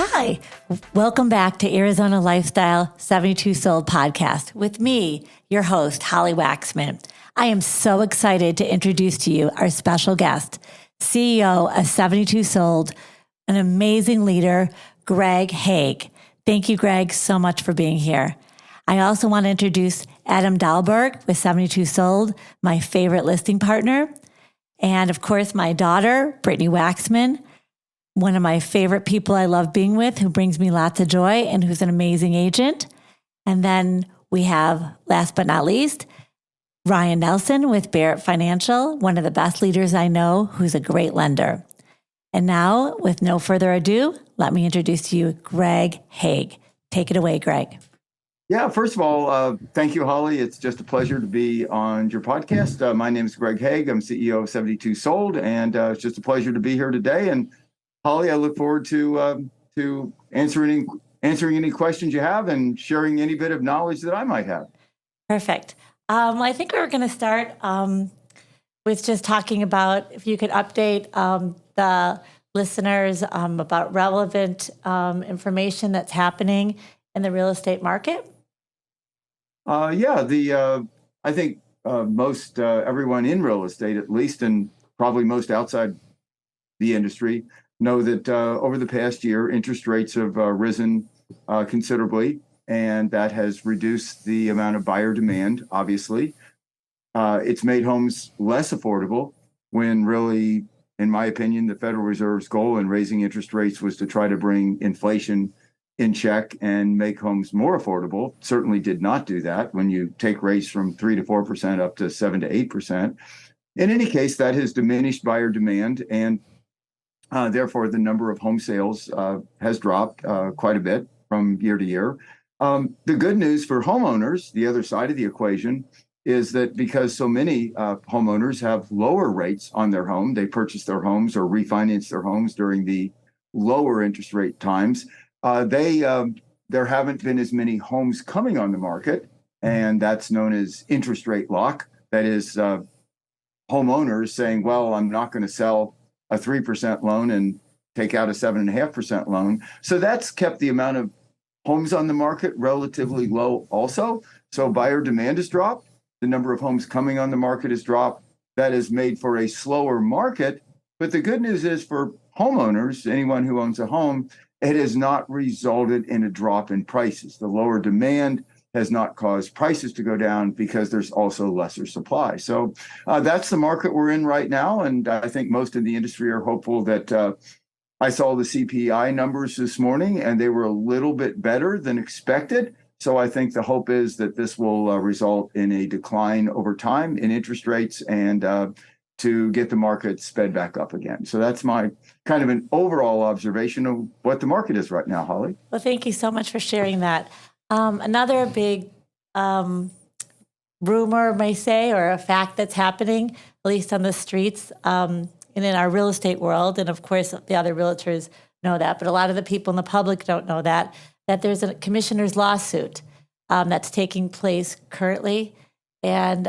Hi, welcome back to Arizona Lifestyle 72 Sold podcast with me, your host, Holly Waxman. I am so excited to introduce to you our special guest, CEO of 72 Sold, an amazing leader, Greg Hague. Thank you, Greg, so much for being here. I also want to introduce Adam Dahlberg with 72 Sold, my favorite listing partner. And of course, my daughter, Britney Waxman, one of my favorite people I love being with, who brings me lots of joy and who's an amazing agent. And then we have, last but not least, Ryan Nelson with Barrett Financial, one of the best leaders I know, who's a great lender. And now, with no further ado, let me introduce to you Greg Hague. Take it away, Greg. Yeah, first of all, thank you, Holly. It's just a pleasure to be on your podcast. My name is Greg Hague. I'm CEO of 72 Sold, and it's just a pleasure to be here today. And Holly, I look forward to answering any questions you have and sharing any bit of knowledge that I might have. Perfect. I think we were going to start with just talking about if you could update the listeners about relevant information that's happening in the real estate market. I think most everyone in real estate, at least, and probably most outside the industry, know that over the past year, interest rates have risen considerably, and that has reduced the amount of buyer demand, obviously. It's made homes less affordable when really, in my opinion, the Federal Reserve's goal in raising interest rates was to try to bring inflation in check and make homes more affordable. Certainly did not do that when you take rates from 3 to 4% up to 7 to 8%. In any case, that has diminished buyer demand, and therefore the number of home sales has dropped quite a bit from year to year. The good news for homeowners, the other side of the equation, is that because so many homeowners have lower rates on their home, they purchase their homes or refinance their homes during the lower interest rate times, there haven't been as many homes coming on the market, and that's known as interest rate lock. That is homeowners saying, well, I'm not going to sell a 3% loan and take out a 7.5% loan. So that's kept the amount of homes on the market relatively low also. So buyer demand has dropped. The number of homes coming on the market has dropped. That has made for a slower market. But the good news is for homeowners, anyone who owns a home, it has not resulted in a drop in prices. The lower demand has not caused prices to go down because there's also lesser supply. So that's the market we're in right now. And I think most in the industry are hopeful that I saw the CPI numbers this morning, and they were a little bit better than expected. So I think the hope is that this will result in a decline over time in interest rates and to get the market sped back up again. So that's my kind of an overall observation of what the market is right now, Holly. Well, thank you so much for sharing that. Another big rumor, may say, or a fact that's happening, at least on the streets and in our real estate world, and of course the other realtors know that, but a lot of the people in the public don't know that there's a commissioner's lawsuit that's taking place currently. And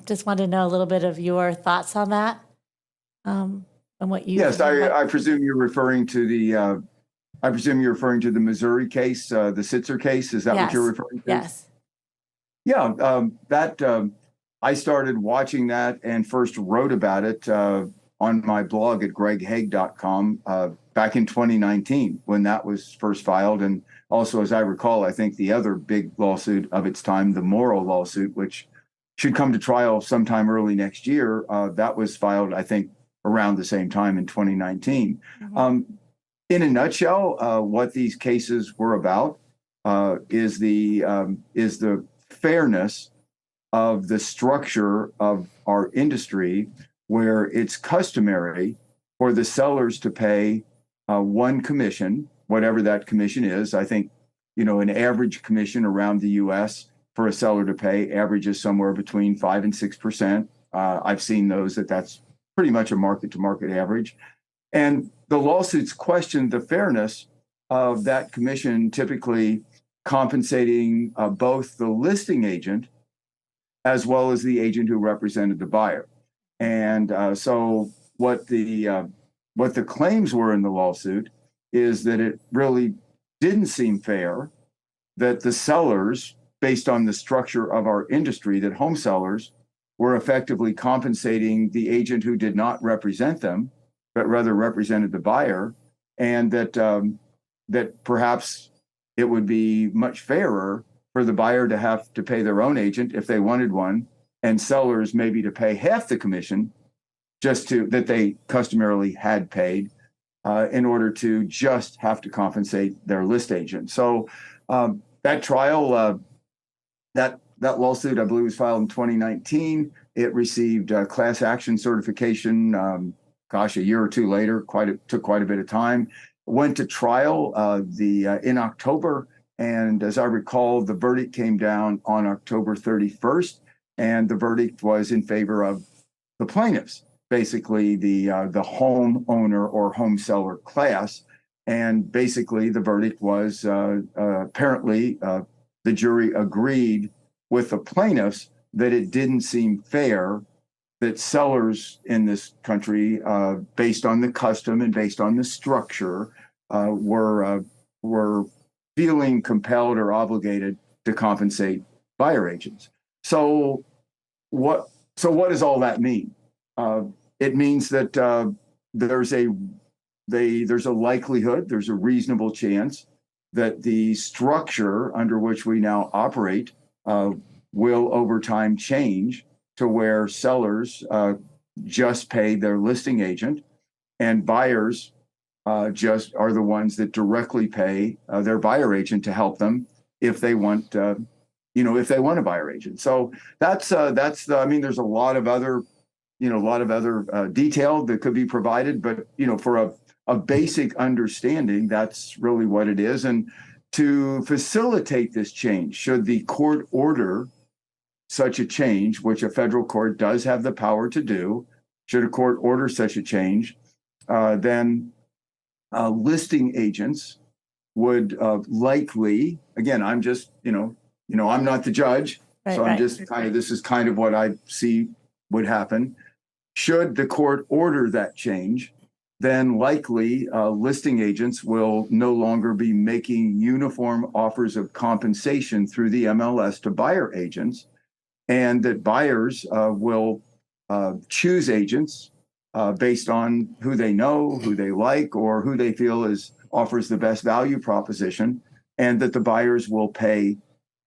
just wanted to know a little bit of your thoughts on that and what you. Yes, I presume you're referring to the. I presume you're referring to the Missouri case, the Sitzer case. Is that what you're referring to? Yes. Yeah, I started watching that and first wrote about it on my blog at greghague.com back in 2019 when that was first filed. And also, as I recall, I think the other big lawsuit of its time, the Morrow lawsuit, which should come to trial sometime early next year, that was filed, I think, around the same time in 2019. Mm-hmm. In a nutshell, what these cases were about is the fairness of the structure of our industry, where it's customary for the sellers to pay one commission, whatever that commission is. I think, an average commission around the U.S. for a seller to pay averages somewhere between 5 and 6%. I've seen those that's pretty much a market-to-market average. And the lawsuits questioned the fairness of that commission, typically compensating both the listing agent as well as the agent who represented the buyer. And so what the claims were in the lawsuit is that it really didn't seem fair that the sellers, based on the structure of our industry, that home sellers were effectively compensating the agent who did not represent them, but rather represented the buyer, and that perhaps it would be much fairer for the buyer to have to pay their own agent if they wanted one, and sellers maybe to pay half the commission that they customarily had paid in order to just have to compensate their list agent. So that trial, that lawsuit, I believe, was filed in 2019. It received class action certification, a year or two later. Took quite a bit of time. Went to trial in October, and as I recall, the verdict came down on October 31st, and the verdict was in favor of the plaintiffs, basically the homeowner or home seller class. And basically, the verdict was apparently the jury agreed with the plaintiffs that it didn't seem fair that sellers in this country, based on the custom and based on the structure, were feeling compelled or obligated to compensate buyer agents. So what does all that mean? It means that there's a likelihood, there's a reasonable chance that the structure under which we now operate will over time change to where sellers just pay their listing agent, and buyers just are the ones that directly pay their buyer agent to help them if they want, if they want a buyer agent. So there's a lot of other detail that could be provided, but for a basic understanding, that's really what it is. And to facilitate this change, should the court order such a change, which a federal court does have the power to do, should a court order such a change, then listing agents would likely, again, I'm just, I'm not the judge, so I'm just this is kind of what I see would happen. Should the court order that change, then likely listing agents will no longer be making uniform offers of compensation through the MLS to buyer agents, and that buyers will choose agents based on who they know, who they like, or who they feel offers the best value proposition, and that the buyers will pay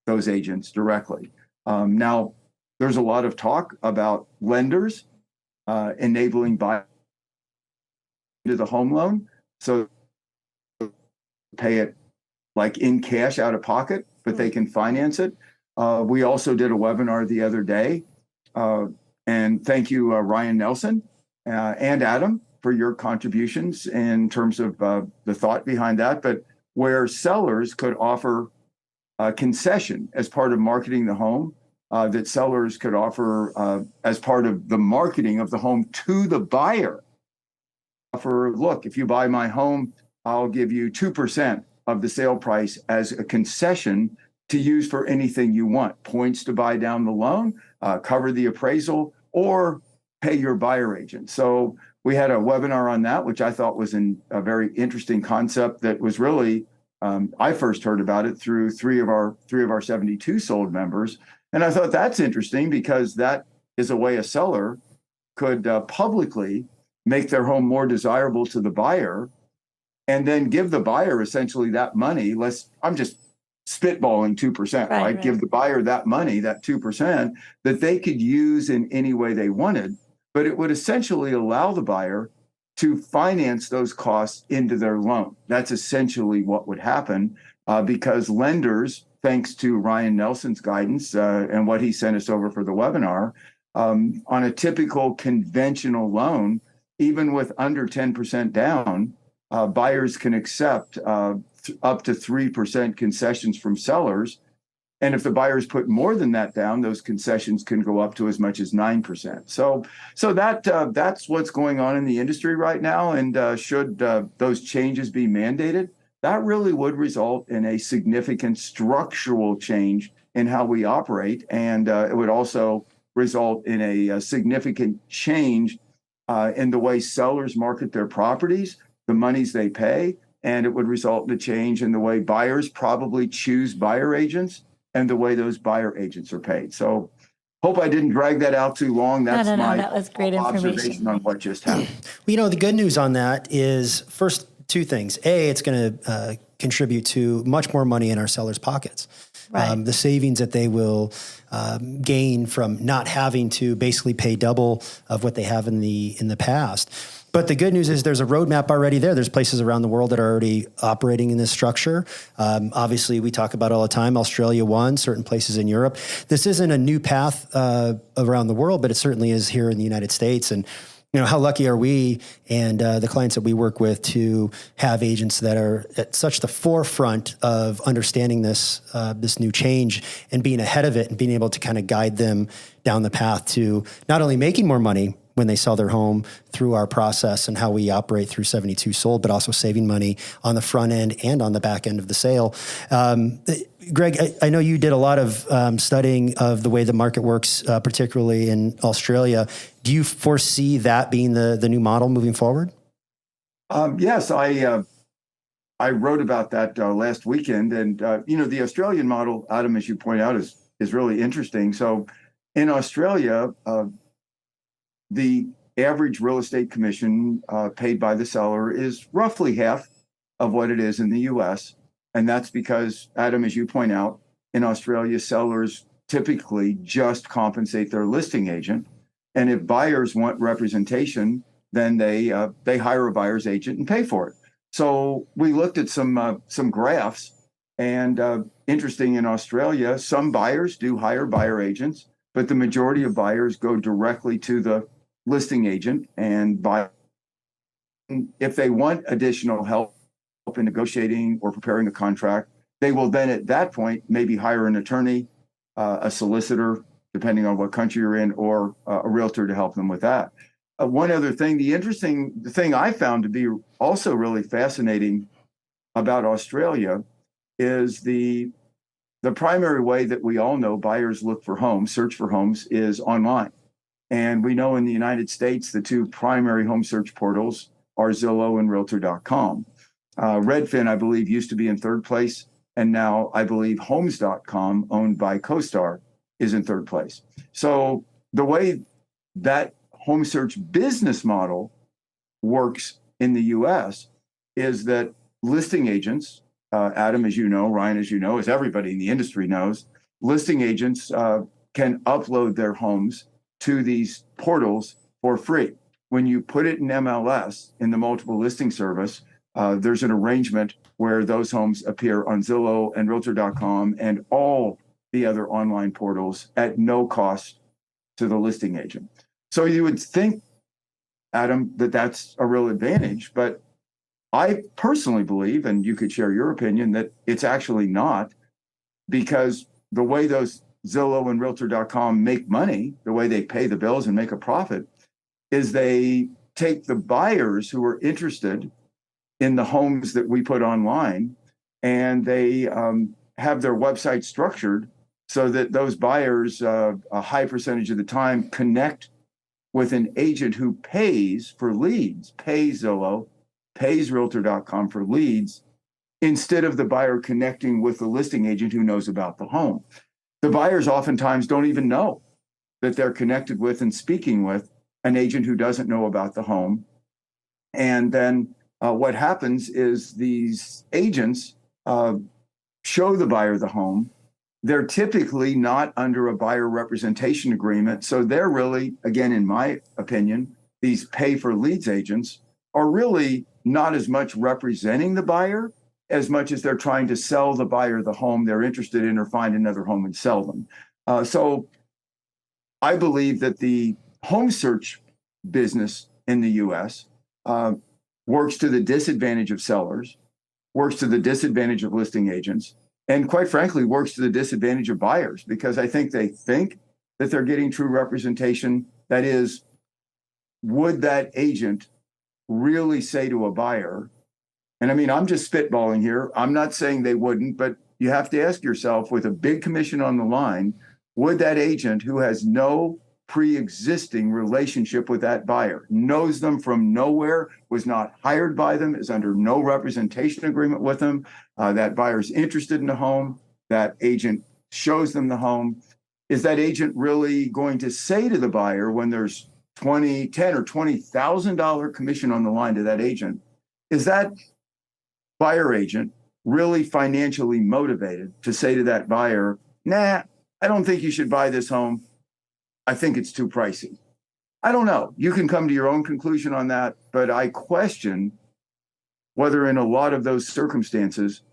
those agents directly. Now, there's a lot of talk about lenders enabling buyers to the home loan, so pay it like in cash out of pocket, but they can finance it. We also did a webinar the other day, and thank you, Ryan Nelson and Adam, for your contributions in terms of the thought behind that, but where sellers could offer a concession as part of marketing the home, that sellers could offer as part of the marketing of the home to the buyer. Look, if you buy my home, I'll give you 2% of the sale price as a concession to use for anything you want. Points to buy down the loan, cover the appraisal, or pay your buyer agent. So we had a webinar on that, which I thought was a very interesting concept that was really, I first heard about it through three of our 72 sold members. And I thought that's interesting because that is a way a seller could publicly make their home more desirable to the buyer, and then give the buyer essentially that money. I'm just spitballing 2%, right? Give the buyer that money, that 2%, that they could use in any way they wanted, but it would essentially allow the buyer to finance those costs into their loan. That's essentially what would happen because lenders, thanks to Ryan Nelson's guidance and what he sent us over for the webinar, on a typical conventional loan, even with under 10% down, buyers can accept up to 3% concessions from sellers. And if the buyers put more than that down, those concessions can go up to as much as 9%. So that's what's going on in the industry right now. And should those changes be mandated, that really would result in a significant structural change in how we operate. And it would also result in a significant change in the way sellers market their properties, the monies they pay, and it would result in a change in the way buyers probably choose buyer agents and the way those buyer agents are paid. So hope I didn't drag that out too long. That's No, my that was great observation information on what just happened. Well, the good news on that is first two things. A, it's going to contribute to much more money in our sellers' pockets. Right. The savings that they will gain from not having to basically pay double of what they have in the past. But the good news is there's a roadmap already there. There's places around the world that are already operating in this structure. Obviously, we talk about it all the time. Australia won, certain places in Europe. This isn't a new path around the world, but it certainly is here in the United States. And how lucky are we and the clients that we work with to have agents that are at such the forefront of understanding this new change and being ahead of it and being able to kind of guide them down the path to not only making more money when they sell their home through our process and how we operate through 72 Sold, but also saving money on the front end and on the back end of the sale. Greg, I know you did a lot of studying of the way the market works, particularly in Australia. Do you foresee that being the new model moving forward? Yes, I wrote about that last weekend, and the Australian model, Adam, as you point out, is really interesting. So, in Australia, the average real estate commission paid by the seller is roughly half of what it is in the U.S. And that's because, Adam, as you point out, in Australia, sellers typically just compensate their listing agent. And if buyers want representation, then they hire a buyer's agent and pay for it. So we looked at some graphs, and interesting, in Australia, some buyers do hire buyer agents, but the majority of buyers go directly to the listing agent and buy. If they want additional help in negotiating or preparing a contract, they will then at that point maybe hire an attorney, a solicitor, depending on what country you're in, or a realtor to help them with that. One other thing, the thing I found to be also really fascinating about Australia is the primary way that we all know buyers look for homes, search for homes, is online. And we know in the United States, the two primary home search portals are Zillow and Realtor.com. Redfin, I believe, used to be in third place. And now I believe Homes.com, owned by CoStar, is in third place. So the way that home search business model works in the US is that listing agents, Adam, as you know, Ryan, as you know, as everybody in the industry knows, listing agents can upload their homes to these portals for free. When you put it in MLS, in the multiple listing service, there's an arrangement where those homes appear on Zillow and Realtor.com and all the other online portals at no cost to the listing agent. So you would think, Adam, that that's a real advantage, but I personally believe, and you could share your opinion, that it's actually not, because the way those Zillow and Realtor.com make money, the way they pay the bills and make a profit, is they take the buyers who are interested in the homes that we put online, and they have their website structured so that those buyers, a high percentage of the time, connect with an agent who pays for leads, pays Zillow, pays Realtor.com for leads, instead of the buyer connecting with the listing agent who knows about the home. The buyers oftentimes don't even know that they're connected with and speaking with an agent who doesn't know about the home. And then what happens is these agents show the buyer the home. They're typically not under a buyer representation agreement. So they're really, again, in my opinion, these pay for leads agents are really not as much representing the buyer as much as they're trying to sell the buyer the home they're interested in or find another home and sell them. So I believe that the home search business in the US works to the disadvantage of sellers, works to the disadvantage of listing agents, and quite frankly, works to the disadvantage of buyers, because I think they think that they're getting true representation. That is, would that agent really say to a buyer, and I mean, I'm just spitballing here, I'm not saying they wouldn't, but you have to ask yourself, with a big commission on the line, would that agent who has no pre-existing relationship with that buyer, knows them from nowhere, was not hired by them, is under no representation agreement with them. That buyer's interested in the home. That agent shows them the home. Is that agent really going to say to the buyer when there's $10,000 or $20,000 commission on the line to that agent, is that buyer agent really financially motivated to say to that buyer, nah, I don't think you should buy this home. I think it's too pricey. I don't know. You can come to your own conclusion on that, but I question whether in a lot of those circumstances,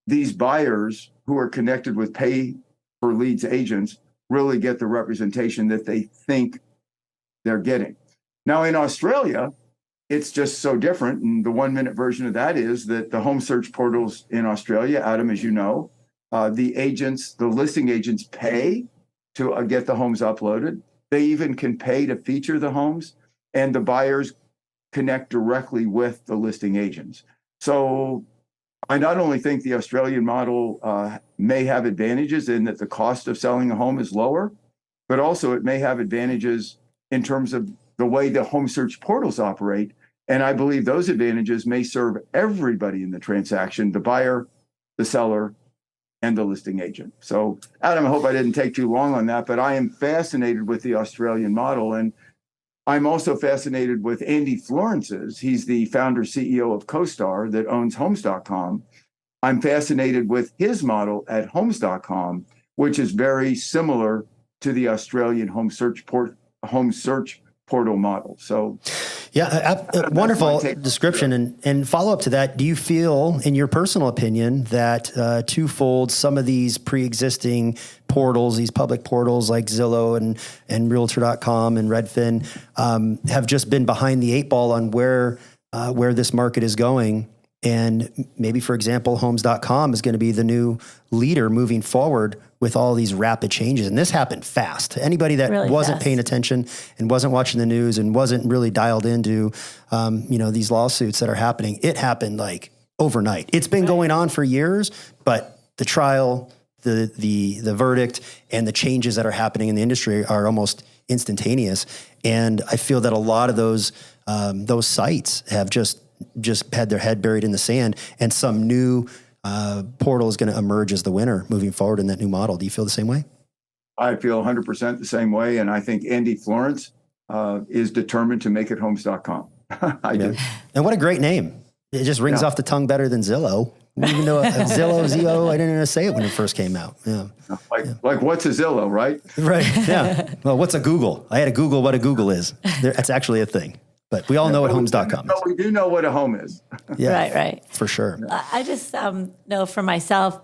these buyers who are connected with pay for leads agents really get the representation that they think they're getting. Now in Australia, it's just so different. And the 1-minute version of that is that the home search portals in Australia, Adam, as you know, the listing agents pay to get the homes uploaded. They even can pay to feature the homes, and the buyers connect directly with the listing agents. So I not only think the Australian model may have advantages in that the cost of selling a home is lower, but also it may have advantages in terms of the way the home search portals operate. And I believe those advantages may serve everybody in the transaction, the buyer, the seller, and the listing agent. So, Adam, I hope I didn't take too long on that, but I am fascinated with the Australian model. And I'm also fascinated with Andy Florence's. He's the founder, CEO of CoStar that owns Homes.com. I'm fascinated with his model at Homes.com, which is very similar to the Australian home search portal model. So, yeah, wonderful description. And follow up to that, do you feel, in your personal opinion, that twofold, some of these pre-existing portals, these public portals like Zillow and Realtor.com and Redfin, have just been behind the 8 ball on where this market is going? And maybe, for example, Homes.com is going to be the new leader moving forward with all these rapid changes. And this happened fast. Anybody that really wasn't paying attention and wasn't watching the news and wasn't really dialed into, these lawsuits that are happening, it happened like overnight. It's been going on for years, but the trial, the verdict, and the changes that are happening in the industry are almost instantaneous. And I feel that a lot of those sites have just had their head buried in the sand, and some new portal is going to emerge as the winner moving forward in that new model. Do you feel the same way? I feel 100% the same way. And I think Andy Florence is determined to make it Homes.com. I do. And what a great name. It just rings off the tongue better than Zillow. Even though Zillow, Z-O, I didn't even say it when it first came out. Yeah. Like what's a Zillow, right? Right. Yeah. Well, what's a Google? I had to Google what a Google is. That's actually a thing. But we all know what Homes.com is. We do know what a home is. Yeah, right. For sure. I just know for myself,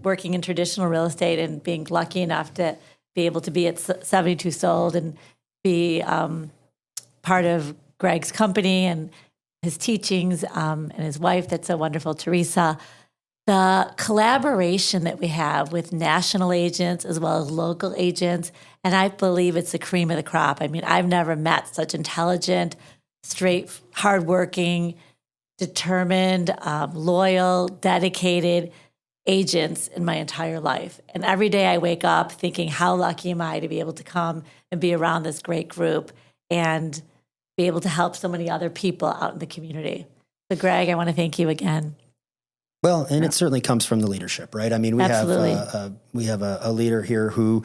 working in traditional real estate and being lucky enough to be able to be at 72 Sold and be part of Greg's company and his teachings and his wife, that's so wonderful, Teresa. The collaboration that we have with national agents as well as local agents, and I believe it's the cream of the crop. I mean, I've never met such intelligent, straight, hardworking, determined, loyal, dedicated agents in my entire life. And every day I wake up thinking, how lucky am I to be able to come and be around this great group and be able to help so many other people out in the community. So Greg, I want to thank you again. Well, and it certainly comes from the leadership, right? I mean, we have a leader here who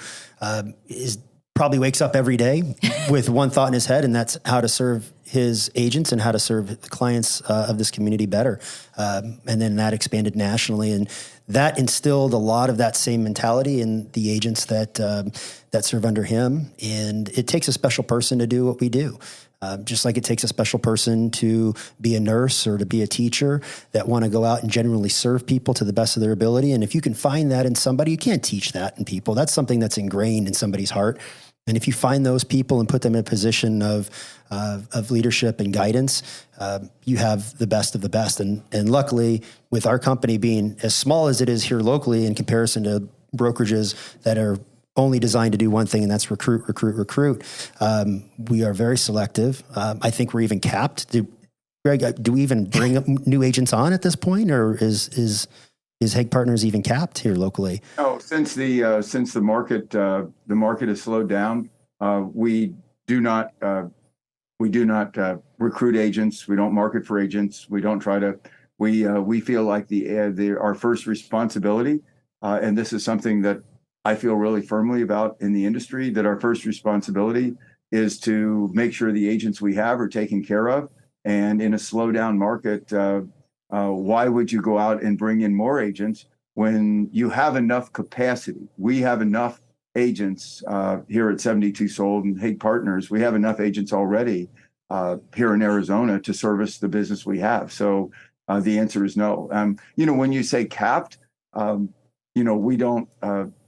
probably wakes up every day with one thought in his head, and that's how to serve his agents and how to serve the clients of this community better. And then that expanded nationally, and that instilled a lot of that same mentality in the agents that serve under him. And it takes a special person to do what we do. Just like it takes a special person to be a nurse or to be a teacher that want to go out and genuinely serve people to the best of their ability. And if you can find that in somebody, you can't teach that in people. That's something that's ingrained in somebody's heart. And if you find those people and put them in a position of leadership and guidance, you have the best of the best. And luckily, with our company being as small as it is here locally in comparison to brokerages that are only designed to do one thing, and that's recruit. We are very selective. I think we're even capped. Greg, do we even bring up new agents on at this point, or is Hague Partners even capped here locally? Oh, since the market has slowed down, We do not recruit agents. We don't market for agents. We don't try to. We feel like our first responsibility, and this is something that I feel really firmly about in the industry, that our first responsibility is to make sure the agents we have are taken care of. And in a slow down market, why would you go out and bring in more agents when you have enough capacity? We have enough agents here at 72 Sold and Hague Partners. We have enough agents already here in Arizona to service the business we have. So the answer is no. When you say capped, we don't.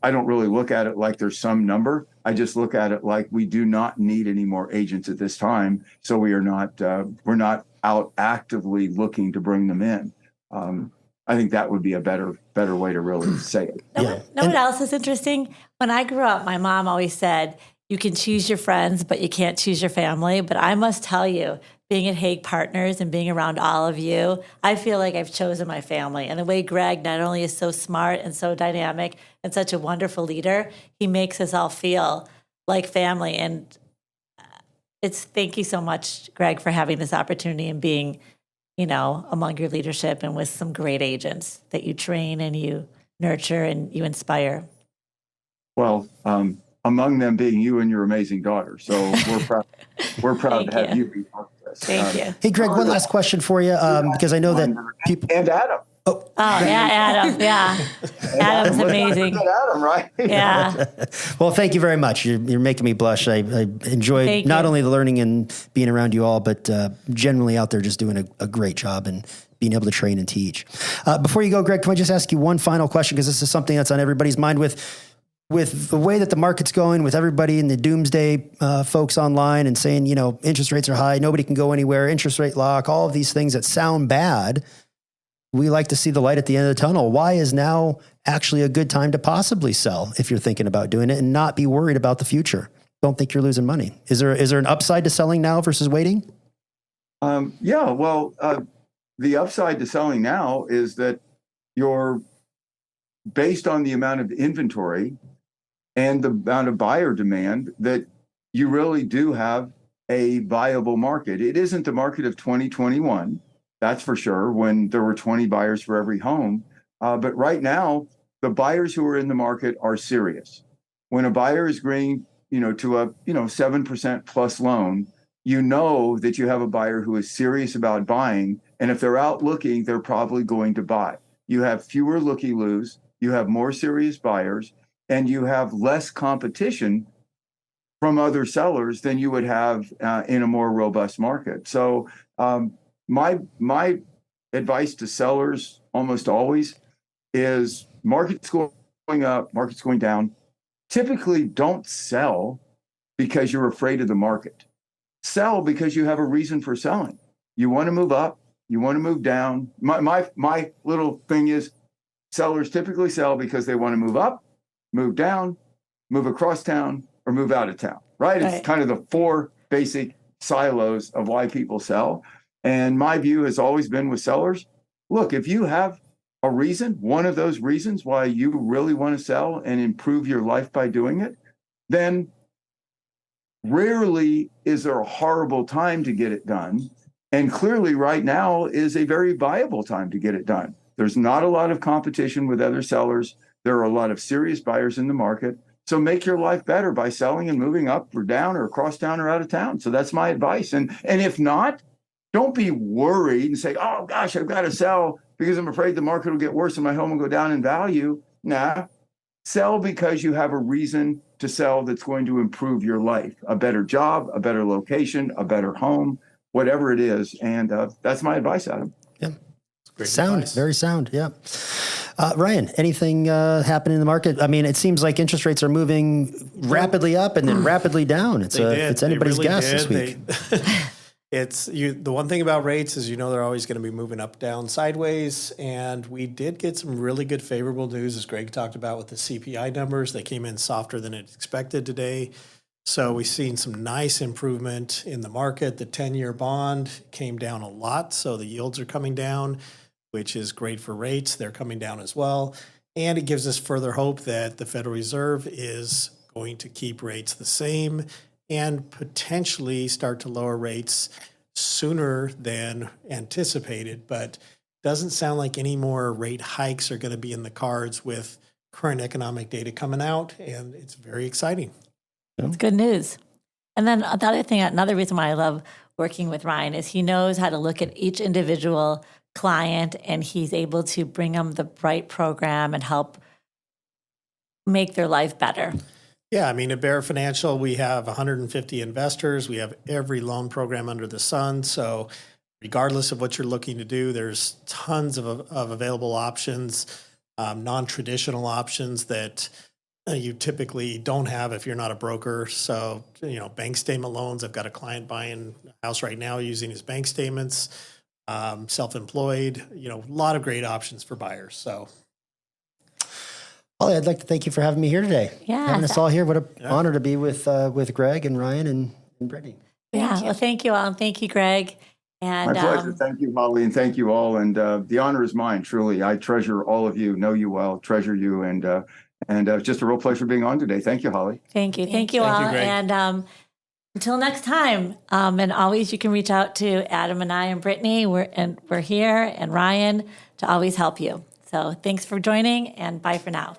I don't really look at it like there's some number. I just look at it like we do not need any more agents at this time. So we're not out actively looking to bring them in. I think that would be a better way to really say it. Know what else is interesting? When I grew up, my mom always said, you can choose your friends, but you can't choose your family. But I must tell you, being at Hague Partners and being around all of you, I feel like I've chosen my family. And the way Greg not only is so smart and so dynamic and such a wonderful leader, he makes us all feel like family. And thank you so much, Greg, for having this opportunity and being, among your leadership and with some great agents that you train and you nurture and you inspire. Well, among them being you and your amazing daughter. So we're proud to have you be part of this. Thank you. Hey, Greg, one last question for you, because I know that people... And Adam. Oh, yeah, Adam. Yeah. Adam's amazing. Adam, right? Yeah. Well, thank you very much. You're making me blush. I enjoyed not only the learning and being around you all, but generally out there just doing a great job and being able to train and teach. Before you go, Greg, can I just ask you one final question? Because this is something that's on everybody's mind with the way that the market's going, with everybody in the doomsday folks online and saying, interest rates are high, nobody can go anywhere, interest rate lock, all of these things that sound bad. We like to see the light at the end of the tunnel. Why is now actually a good time to possibly sell if you're thinking about doing it and not be worried about the future? Don't think you're losing money. Is there an upside to selling now versus waiting? The upside to selling now is that you're based on the amount of inventory and the amount of buyer demand that you really do have a viable market. It isn't the market of 2021. That's for sure, when there were 20 buyers for every home. But right now, the buyers who are in the market are serious. When a buyer is agreeing, to a 7% plus loan, that you have a buyer who is serious about buying. And if they're out looking, they're probably going to buy. You have fewer looky-loos, you have more serious buyers, and you have less competition from other sellers than you would have in a more robust market. So my advice to sellers almost always is market's going up, market's going down. Typically don't sell because you're afraid of the market. Sell because you have a reason for selling. You want to move up, you want to move down. My little thing is sellers typically sell because they want to move up, move down, move across town, or move out of town, right? It's kind of the four basic silos of why people sell. And my view has always been with sellers, look, if you have a reason, one of those reasons why you really want to sell and improve your life by doing it, then rarely is there a horrible time to get it done. And clearly right now is a very viable time to get it done. There's not a lot of competition with other sellers. There are a lot of serious buyers in the market. So make your life better by selling and moving up or down or across town or out of town. So that's my advice. And if not, don't be worried and say, oh, gosh, I've got to sell because I'm afraid the market will get worse and my home will go down in value. Nah, sell because you have a reason to sell that's going to improve your life, a better job, a better location, a better home, whatever it is. And that's my advice, Adam. Yeah. Sound, advice. Very sound. Yeah. Ryan, anything happening in the market? I mean, it seems like interest rates are moving rapidly up and then rapidly down. It's anybody's guess this week. The one thing about rates is, they're always going to be moving up, down, sideways. And we did get some really good favorable news, as Greg talked about, with the CPI numbers. They came in softer than expected today. So we've seen some nice improvement in the market. The 10-year bond came down a lot. So the yields are coming down, which is great for rates. They're coming down as well. And it gives us further hope that the Federal Reserve is going to keep rates the same and potentially start to lower rates sooner than anticipated, but doesn't sound like any more rate hikes are going to be in the cards with current economic data coming out, and it's very exciting. It's good news. And then the other thing, another reason why I love working with Ryan is he knows how to look at each individual client, and he's able to bring them the right program and help make their life better. Yeah, I mean, at Barrett Financial, we have 150 investors. We have every loan program under the sun. So regardless of what you're looking to do, there's tons of available options, non-traditional options that you typically don't have if you're not a broker. So, bank statement loans. I've got a client buying a house right now using his bank statements, self-employed, a lot of great options for buyers. So, Holly, I'd like to thank you for having me here today. Yeah. Having us all here. What an honor to be with Greg and Ryan and Brittany. Well, thank you all. And thank you, Greg. And My pleasure. Thank you, Holly, and thank you all. And the honor is mine, truly. I treasure all of you, know you well, treasure you. And it's just a real pleasure being on today. Thank you, Holly. Thank you. Thank you all. Greg. And until next time, and always you can reach out to Adam and I and Brittany. We're here, and Ryan, to always help you. So thanks for joining, and bye for now.